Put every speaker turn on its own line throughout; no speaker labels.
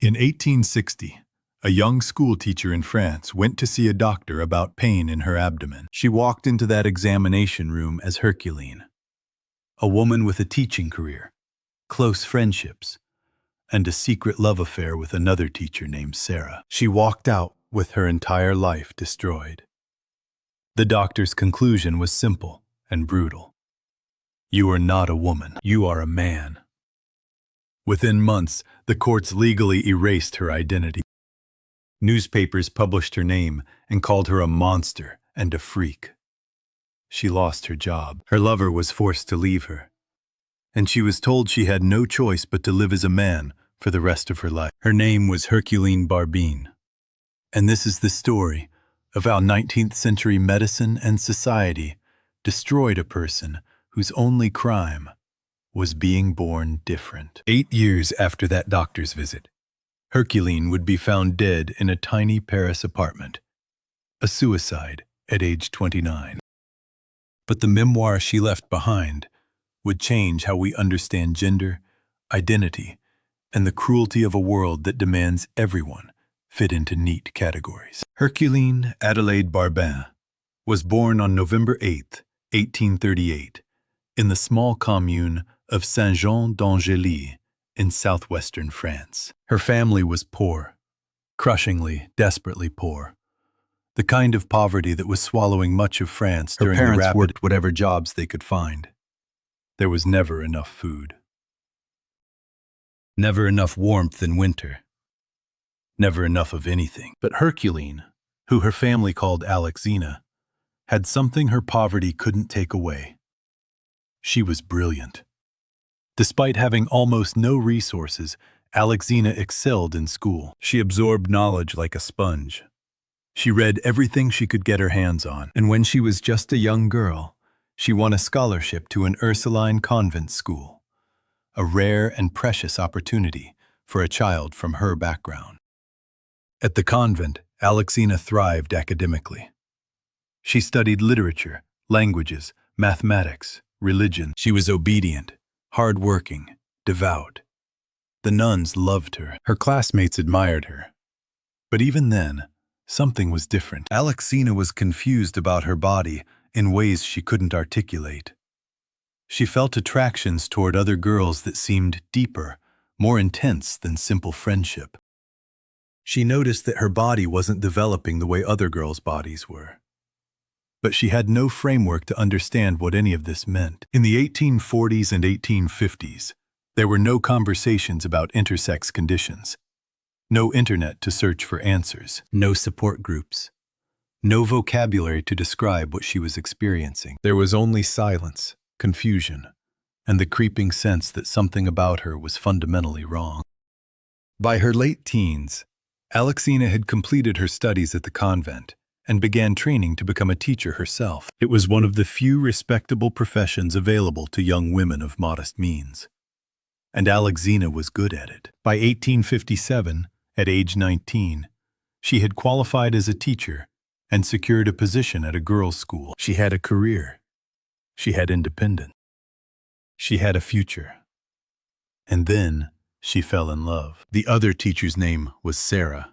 In 1860, a young schoolteacher in France went to see a doctor about pain in her abdomen. She walked into that examination room as Herculine, a woman with a teaching career, close friendships, and a secret love affair with another teacher named Sara. She walked out with her entire life destroyed. The doctor's conclusion was simple and brutal. You are not a woman, you are a man. Within months, the courts legally erased her identity. Newspapers published her name and called her a monster and a freak. She lost her job. Her lover was forced to leave her, and she was told she had no choice but to live as a man for the rest of her life. Her name was Herculine Barbin, and this is the story of how 19th century medicine and society destroyed a person whose only crime was being born different. 8 years after that doctor's visit, Herculine would be found dead in a tiny Paris apartment, a suicide at age 29. But the memoir she left behind would change how we understand gender, identity, and the cruelty of a world that demands everyone fit into neat categories. Herculine Adelaide Barbin was born on November 8, 1838, in the small commune of Saint-Jean-d'Angély in southwestern France. Her family was poor, crushingly, desperately poor. The kind of poverty that was swallowing much of France during the rapid worked whatever jobs they could find. There was never enough food. Never enough warmth in winter. Never enough of anything. But Herculine, who her family called Alexina, had something her poverty couldn't take away. She was brilliant. Despite having almost no resources, Alexina excelled in school. She absorbed knowledge like a sponge. She read everything she could get her hands on, and when she was just a young girl, she won a scholarship to an Ursuline convent school, a rare and precious opportunity for a child from her background. At the convent, Alexina thrived academically. She studied literature, languages, mathematics, religion. She was obedient, hard-working, devout. The nuns loved her. Her classmates admired her. But even then, something was different. Alexina was confused about her body in ways she couldn't articulate. She felt attractions toward other girls that seemed deeper, more intense than simple friendship. She noticed that her body wasn't developing the way other girls' bodies were. But she had no framework to understand what any of this meant. In the 1840s and 1850s, there were no conversations about intersex conditions, no internet to search for answers, no support groups, no vocabulary to describe what she was experiencing. There was only silence, confusion, and the creeping sense that something about her was fundamentally wrong. By her late teens, Alexina had completed her studies at the convent and began training to become a teacher herself. It was one of the few respectable professions available to young women of modest means. And Alexina was good at it. By 1857, at age 19, she had qualified as a teacher and secured a position at a girls' school. She had a career. She had independence. She had a future. And then she fell in love. The other teacher's name was Sara.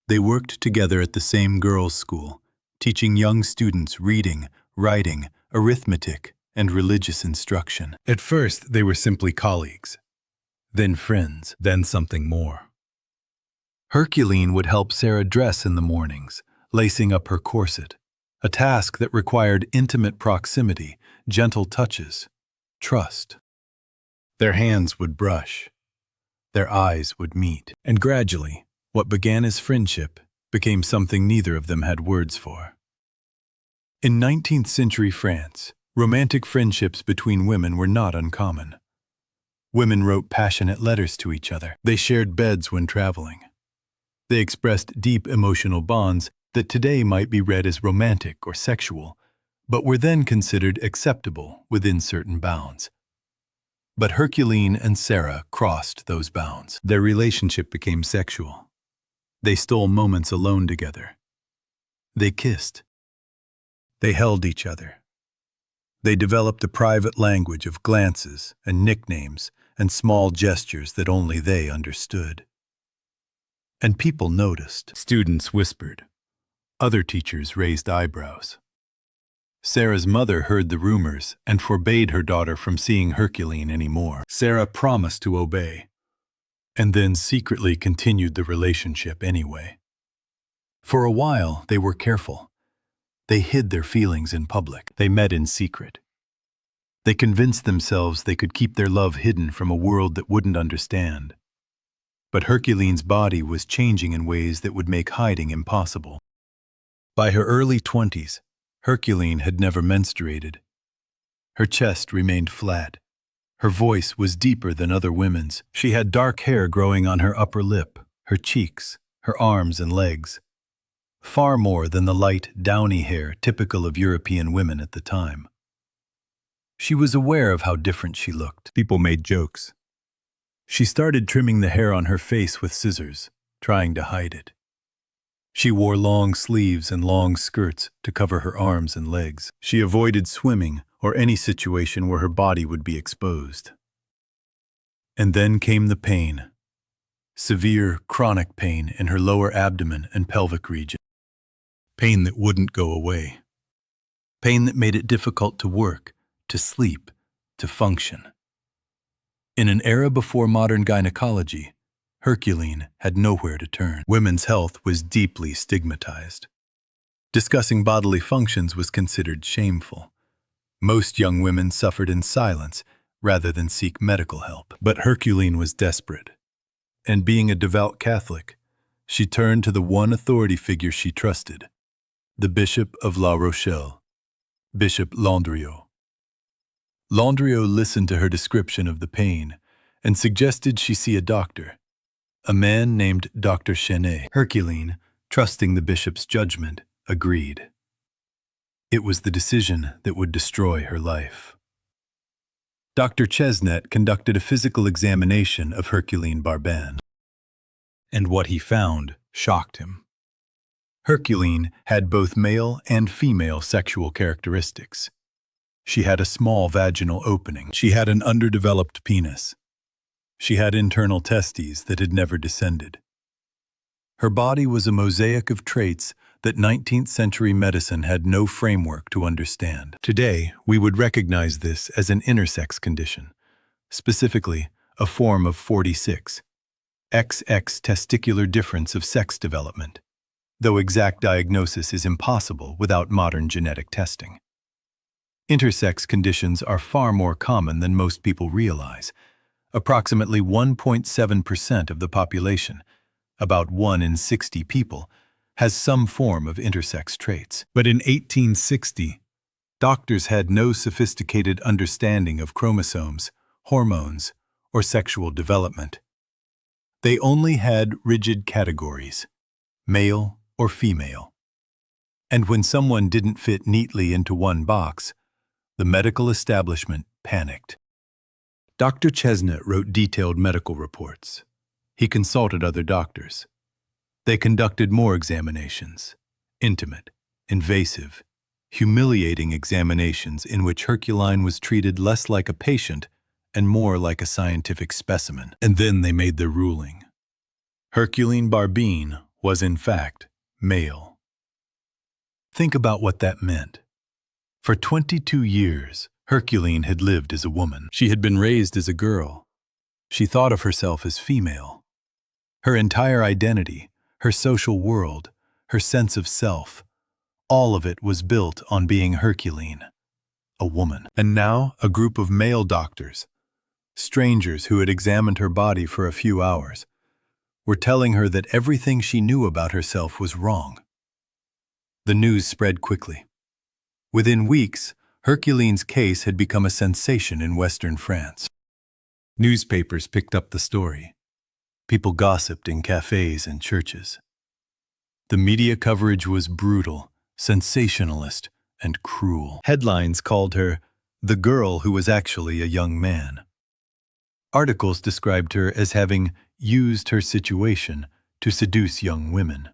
They worked together at the same girls' school, teaching young students reading, writing, arithmetic, and religious instruction. At first, they were simply colleagues, then friends, then something more. Herculine would help Sara dress in the mornings, lacing up her corset, a task that required intimate proximity, gentle touches, trust. Their hands would brush, their eyes would meet, and gradually, what began as friendship became something neither of them had words for. In 19th century France, romantic friendships between women were not uncommon. Women wrote passionate letters to each other. They shared beds when traveling. They expressed deep emotional bonds that today might be read as romantic or sexual, but were then considered acceptable within certain bounds. But Herculine and Sara crossed those bounds. Their relationship became sexual. They stole moments alone together. They kissed. They held each other. They developed a private language of glances and nicknames and small gestures that only they understood. and people noticed. Students whispered. Other teachers raised eyebrows. Sara's mother heard the rumors and forbade her daughter from seeing Herculine anymore. Sara promised to obey, and then secretly continued the relationship anyway. For a while, they were careful. They hid their feelings in public. They met in secret. They convinced themselves they could keep their love hidden from a world that wouldn't understand. But Herculine's body was changing in ways that would make hiding impossible. By her early 20s, Herculine had never menstruated. Her chest remained flat. Her voice was deeper than other women's. She had dark hair growing on her upper lip, her cheeks, her arms and legs. Far more than the light, downy hair typical of European women at the time. She was aware of how different she looked. People made jokes. She started trimming the hair on her face with scissors, trying to hide it. She wore long sleeves and long skirts to cover her arms and legs. She avoided swimming or any situation where her body would be exposed. And then came the pain. Severe, chronic pain in her lower abdomen and pelvic region. Pain that wouldn't go away. Pain that made it difficult to work, to sleep, to function. In an era before modern gynecology, Herculine had nowhere to turn. Women's health was deeply stigmatized. Discussing bodily functions was considered shameful. Most young women suffered in silence rather than seek medical help. But Herculine was desperate. And being a devout Catholic, she turned to the one authority figure she trusted, the Bishop of La Rochelle, Bishop Landriot. Landriot listened to her description of the pain and suggested she see a doctor, a man named Dr. Chenet. Herculine, trusting the bishop's judgment, agreed. It was the decision that would destroy her life. Dr. Chesnet conducted a physical examination of Herculine Barbin, and what he found shocked him. Herculine had both male and female sexual characteristics. She had a small vaginal opening. She had an underdeveloped penis. She had internal testes that had never descended. Her body was a mosaic of traits that 19th century medicine had no framework to understand. Today, we would recognize this as an intersex condition, specifically a form of 46, XX testicular difference of sex development, though exact diagnosis is impossible without modern genetic testing. Intersex conditions are far more common than most people realize. Approximately 1.7% of the population, about 1 in 60 people, has some form of intersex traits. But in 1860, doctors had no sophisticated understanding of chromosomes, hormones, or sexual development. They only had rigid categories, male or female. And when someone didn't fit neatly into one box, the medical establishment panicked. Dr. Chesnet wrote detailed medical reports. He consulted other doctors. They conducted more examinations, intimate, invasive, humiliating examinations in which Herculine was treated less like a patient and more like a scientific specimen. And then they made their ruling. Herculine Barbin was in fact male. Think about what that meant. For 22 years, Herculine had lived as a woman. She had been raised as a girl. She thought of herself as female. Her entire identity, her social world, her sense of self, all of it was built on being Herculine, a woman. And now, a group of male doctors, strangers who had examined her body for a few hours, were telling her that everything she knew about herself was wrong. The news spread quickly. Within weeks, Herculine's case had become a sensation in Western France. Newspapers picked up the story. People gossiped in cafes and churches. The media coverage was brutal, sensationalist, and cruel. Headlines called her the girl who was actually a young man. Articles described her as having used her situation to seduce young women.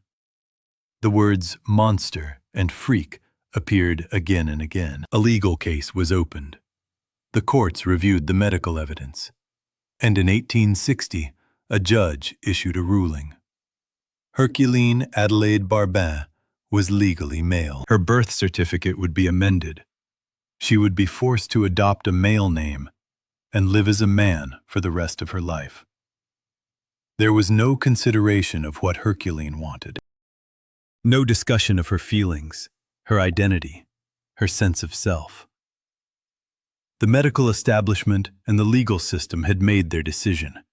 The words monster and freak appeared again and again. A legal case was opened. The courts reviewed the medical evidence. And in 1860, a judge issued a ruling. Herculine Adelaide Barbin was legally male. Her birth certificate would be amended. She would be forced to adopt a male name and live as a man for the rest of her life. There was no consideration of what Herculine wanted. No discussion of her feelings, her identity, her sense of self. The medical establishment and the legal system had made their decision,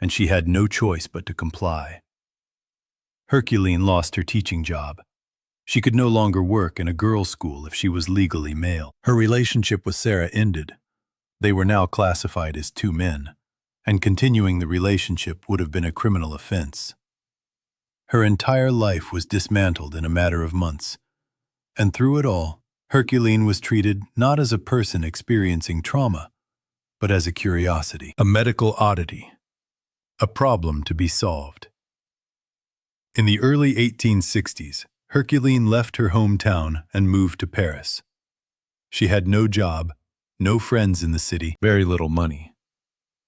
and she had no choice but to comply. Herculine lost her teaching job. She could no longer work in a girls' school if she was legally male. Her relationship with Sara ended. They were now classified as two men, and continuing the relationship would have been a criminal offense. Her entire life was dismantled in a matter of months, and through it all, Herculine was treated not as a person experiencing trauma, but as a curiosity, a medical oddity, a problem to be solved. In the early 1860s, Herculine left her hometown and moved to Paris. She had no job, no friends in the city, very little money,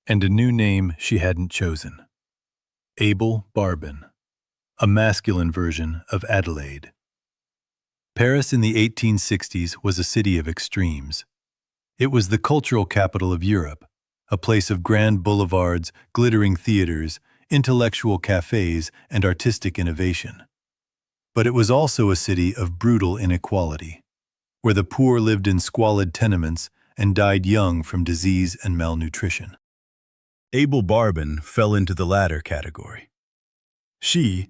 and a new name she hadn't chosen. Abel Barbin, a masculine version of Adelaide. Paris in the 1860s was a city of extremes. It was the cultural capital of Europe, a place of grand boulevards, glittering theaters, intellectual cafes, and artistic innovation. But it was also a city of brutal inequality, where the poor lived in squalid tenements and died young from disease and malnutrition. Abel Barbin fell into the latter category. She,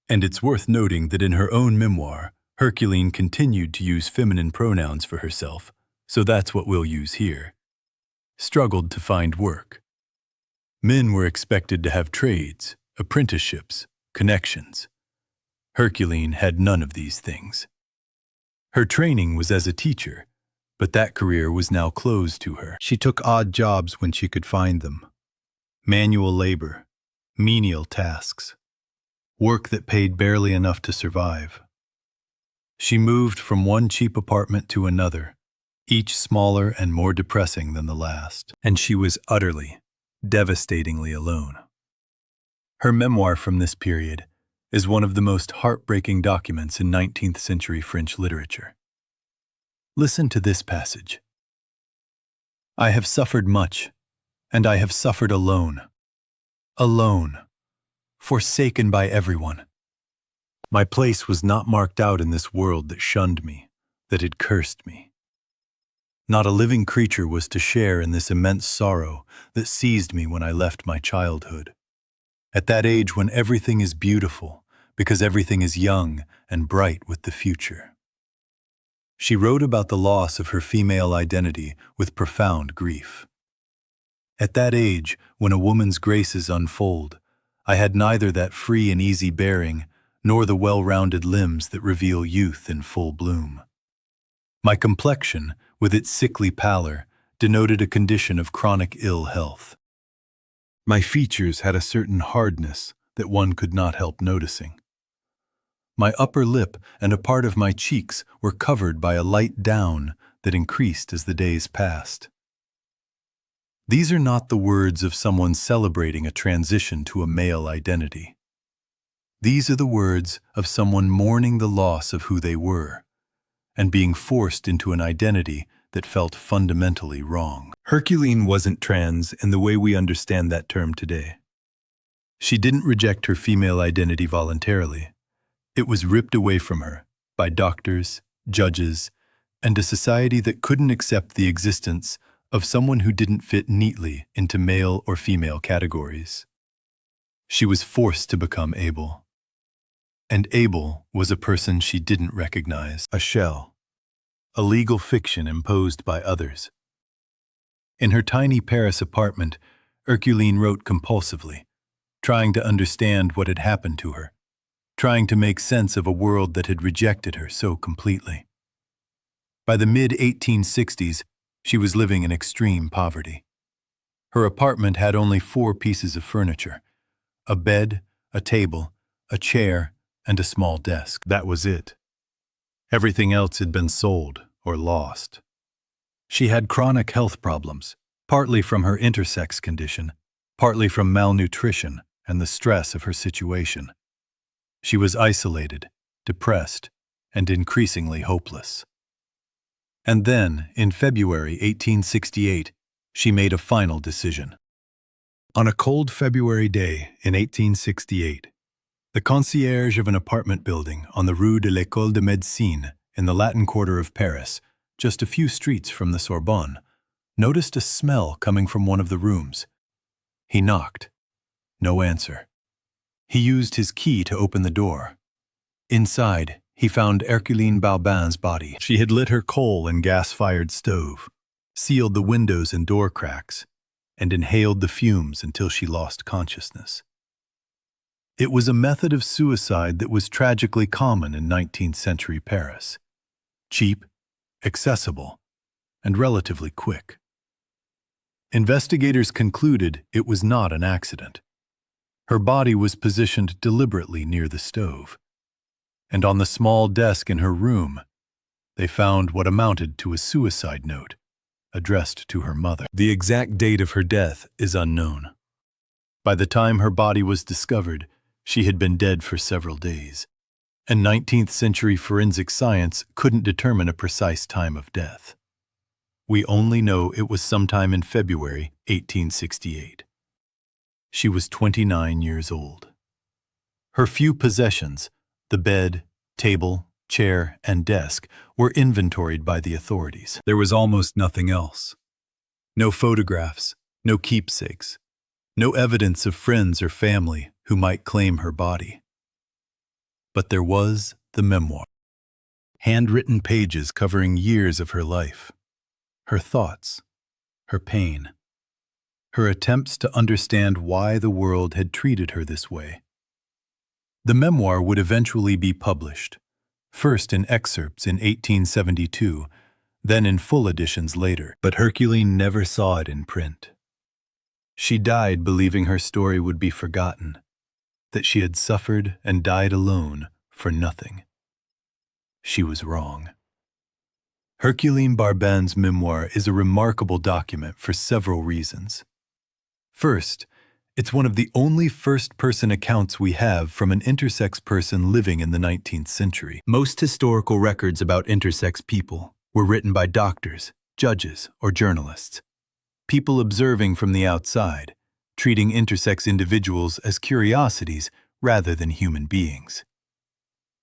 and it's worth noting that in her own memoir, Herculine continued to use feminine pronouns for herself, so that's what we'll use here, struggled to find work. Men were expected to have trades, apprenticeships, connections. Herculine had none of these things. Her training was as a teacher, but that career was now closed to her. She took odd jobs when she could find them. Manual labor, menial tasks, work that paid barely enough to survive. She moved from one cheap apartment to another, each smaller and more depressing than the last, and she was utterly, devastatingly alone. Her memoir from this period is one of the most heartbreaking documents in 19th century French literature. Listen to this passage. "I have suffered much, and I have suffered alone. Alone, forsaken by everyone. My place was not marked out in this world that shunned me, that had cursed me. Not a living creature was to share in this immense sorrow that seized me when I left my childhood. At that age when everything is beautiful, because everything is young and bright with the future." She wrote about the loss of her female identity with profound grief. "At that age, when a woman's graces unfold, I had neither that free and easy bearing, nor the well-rounded limbs that reveal youth in full bloom. My complexion, with its sickly pallor, denoted a condition of chronic ill health. My features had a certain hardness that one could not help noticing. My upper lip and a part of my cheeks were covered by a light down that increased as the days passed." These are not the words of someone celebrating a transition to a male identity. These are the words of someone mourning the loss of who they were, and being forced into an identity that felt fundamentally wrong. Herculine wasn't trans in the way we understand that term today. She didn't reject her female identity voluntarily. It was ripped away from her by doctors, judges, and a society that couldn't accept the existence of someone who didn't fit neatly into male or female categories. She was forced to become Abel. And Abel was a person she didn't recognize, a shell, a legal fiction imposed by others. In her tiny Paris apartment, Herculine wrote compulsively, trying to understand what had happened to her, trying to make sense of a world that had rejected her so completely. By the mid-1860s, she was living in extreme poverty. Her apartment had only 4 pieces of furniture: a bed, a table, a chair, and a small desk. That was it. Everything else had been sold or lost. She had chronic health problems, partly from her intersex condition, partly from malnutrition and the stress of her situation. She was isolated, depressed, and increasingly hopeless. And then, in February 1868, she made a final decision. On a cold February day in 1868, the concierge of an apartment building on the Rue de l'École de Médecine in the Latin Quarter of Paris, just a few streets from the Sorbonne, noticed a smell coming from one of the rooms. He knocked. No answer. He used his key to open the door. Inside, he found Herculine Barbin's body. She had lit her coal and gas-fired stove, sealed the windows and door cracks, and inhaled the fumes until she lost consciousness. It was a method of suicide that was tragically common in 19th century Paris. Cheap, accessible, and relatively quick. Investigators concluded it was not an accident. Her body was positioned deliberately near the stove, and on the small desk in her room, they found what amounted to a suicide note addressed to her mother. The exact date of her death is unknown. By the time her body was discovered, she had been dead for several days, and 19th century forensic science couldn't determine a precise time of death. We only know it was sometime in February 1868. She was 29 years old. Her few possessions, the bed, table, chair, and desk, were inventoried by the authorities. There was almost nothing else. No photographs, no keepsakes, no evidence of friends or family who might claim her body. But there was the memoir. Handwritten pages covering years of her life, her thoughts, her pain, her attempts to understand why the world had treated her this way. The memoir would eventually be published, first in excerpts in 1872, then in full editions later, but Herculine never saw it in print. She died believing her story would be forgotten, that she had suffered and died alone for nothing. She was wrong. Herculine Barbin's memoir is a remarkable document for several reasons. First, it's one of the only first-person accounts we have from an intersex person living in the 19th century. Most historical records about intersex people were written by doctors, judges, or journalists. People observing from the outside, treating intersex individuals as curiosities rather than human beings.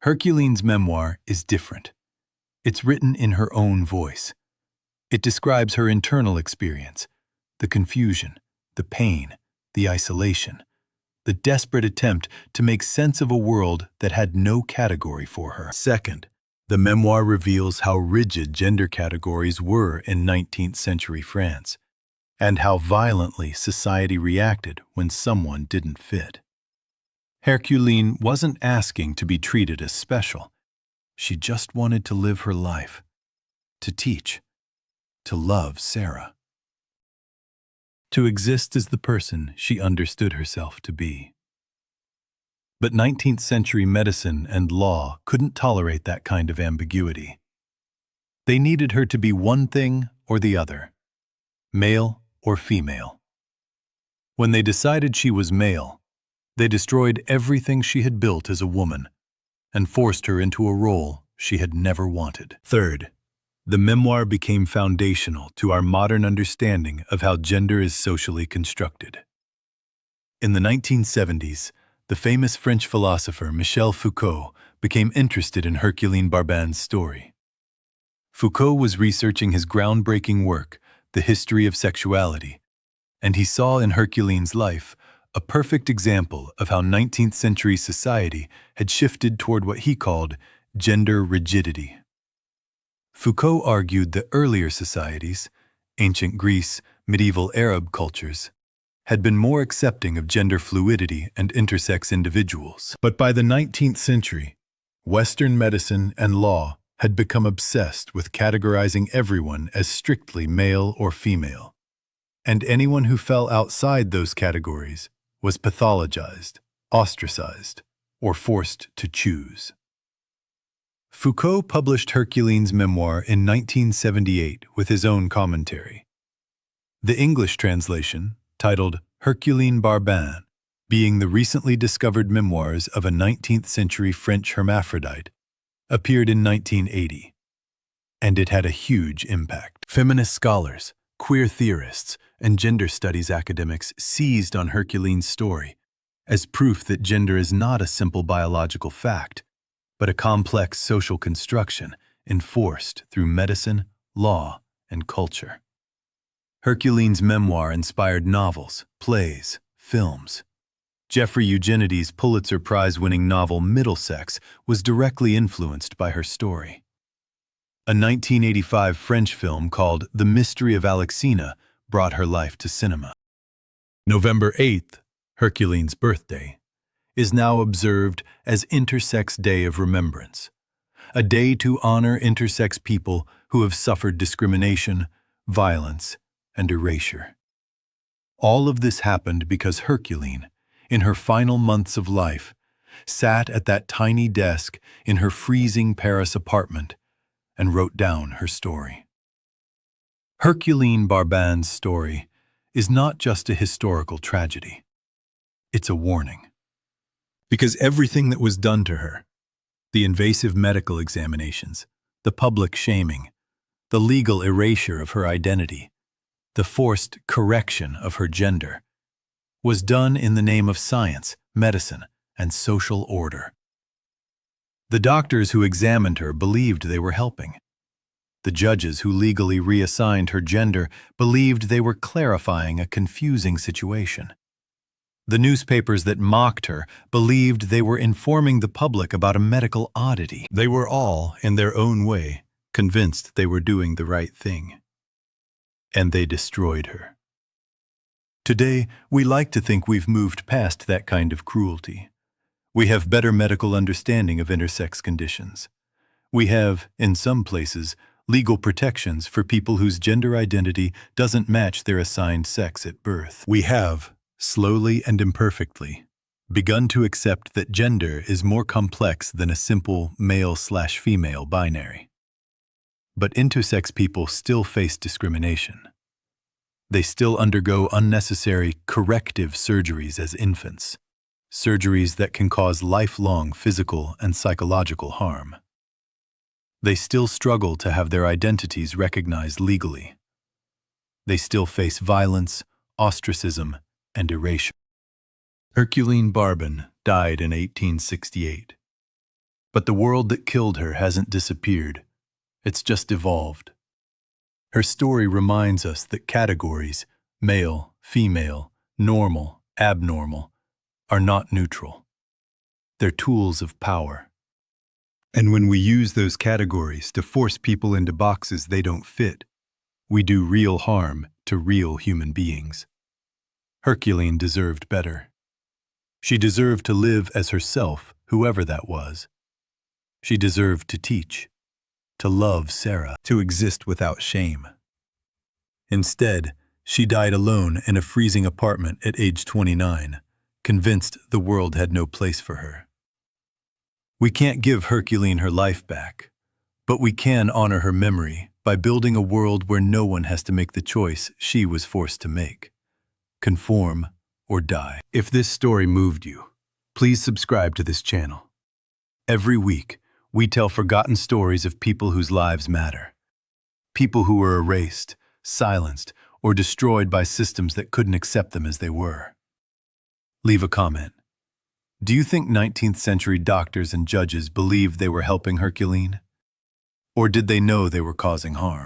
Herculine's memoir is different. It's written in her own voice. It describes her internal experience, the confusion, the pain, the isolation, the desperate attempt to make sense of a world that had no category for her. Second, the memoir reveals how rigid gender categories were in 19th century France, and how violently society reacted when someone didn't fit. Herculine wasn't asking to be treated as special. She just wanted to live her life, to teach, to love Sara, to exist as the person she understood herself to be. But 19th century medicine and law couldn't tolerate that kind of ambiguity. They needed her to be one thing or the other, male or female. When they decided she was male, they destroyed everything she had built as a woman and forced her into a role she had never wanted. Third, the memoir became foundational to our modern understanding of how gender is socially constructed. In the 1970s, the famous French philosopher Michel Foucault became interested in Herculine Barbin's story. Foucault was researching his groundbreaking work, The History of Sexuality, and he saw in Herculine's life a perfect example of how 19th century society had shifted toward what he called gender rigidity. Foucault argued that earlier societies, ancient Greece, medieval Arab cultures, had been more accepting of gender fluidity and intersex individuals. But by the 19th century, Western medicine and law had become obsessed with categorizing everyone as strictly male or female, and anyone who fell outside those categories was pathologized, ostracized, or forced to choose. Foucault published Herculine's memoir in 1978 with his own commentary. The English translation, titled Herculine Barbin, being the recently discovered memoirs of a 19th-century French hermaphrodite, appeared in 1980, and it had a huge impact. Feminist scholars, queer theorists, and gender studies academics seized on Herculine's story as proof that gender is not a simple biological fact, but a complex social construction enforced through medicine, law, and culture. Herculine's memoir inspired novels, plays, films. Jeffrey Eugenides' Pulitzer Prize-winning novel Middlesex was directly influenced by her story. A 1985 French film called The Mystery of Alexina brought her life to cinema. November 8th, Herculine's birthday, is now observed as Intersex Day of Remembrance, a day to honor intersex people who have suffered discrimination, violence, and erasure. All of this happened because Herculine, in her final months of life, sat at that tiny desk in her freezing Paris apartment and wrote down her story. Herculine Barbin's story is not just a historical tragedy. It's a warning. Because everything that was done to her, the invasive medical examinations, the public shaming, the legal erasure of her identity, the forced correction of her gender, was done in the name of science, medicine, and social order. The doctors who examined her believed they were helping. The judges who legally reassigned her gender believed they were clarifying a confusing situation. The newspapers that mocked her believed they were informing the public about a medical oddity. They were all, in their own way, convinced they were doing the right thing. And they destroyed her. Today, we like to think we've moved past that kind of cruelty. We have better medical understanding of intersex conditions. We have, in some places, legal protections for people whose gender identity doesn't match their assigned sex at birth. We have, slowly and imperfectly, begun to accept that gender is more complex than a simple male/female binary. But intersex people still face discrimination. They still undergo unnecessary corrective surgeries as infants, surgeries that can cause lifelong physical and psychological harm. They still struggle to have their identities recognized legally. They still face violence, ostracism, and erasure. Herculine Barbin died in 1868. But the world that killed her hasn't disappeared. It's just evolved. Her story reminds us that categories, male, female, normal, abnormal, are not neutral. They're tools of power. And when we use those categories to force people into boxes they don't fit, we do real harm to real human beings. Herculine deserved better. She deserved to live as herself, whoever that was. She deserved to teach, to love Sara, to exist without shame. Instead, she died alone in a freezing apartment at age 29, convinced the world had no place for her. We can't give Herculine her life back, but we can honor her memory by building a world where no one has to make the choice she was forced to make. Conform or die. If this story moved you, please subscribe to this channel. Every week, we tell forgotten stories of people whose lives matter. People who were erased, silenced, or destroyed by systems that couldn't accept them as they were. Leave a comment. Do you think 19th century doctors and judges believed they were helping Herculine? Or did they know they were causing harm?